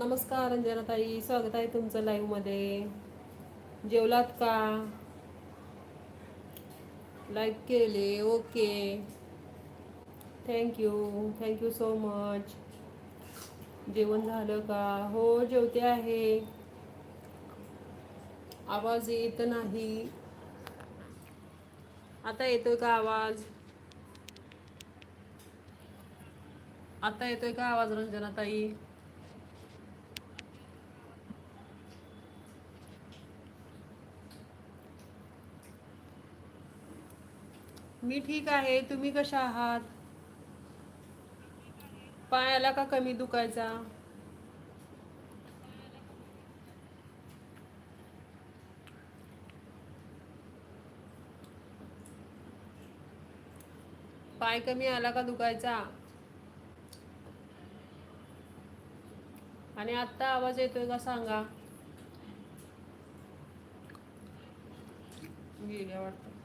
नमस्कार रंजना ताई, स्वागत आहे तुमचं लाईव्ह मध्ये. जेवलात का? लाईक केले, okay. Thank you, thank you so much. जेवण झालं का? हो, जेवते आहे. आवाज येत नाही. आता येतोय का आवाज? आता येतोय का आवाज रंजना ताई? मी ठीक आहे. तुम्ही कशा आहात? पायाला का कमी दुखायचा? पाय कमी आला का दुखायचा? आणि आत्ता आवाज येतोय का सांगा? गेल्या वाटतं.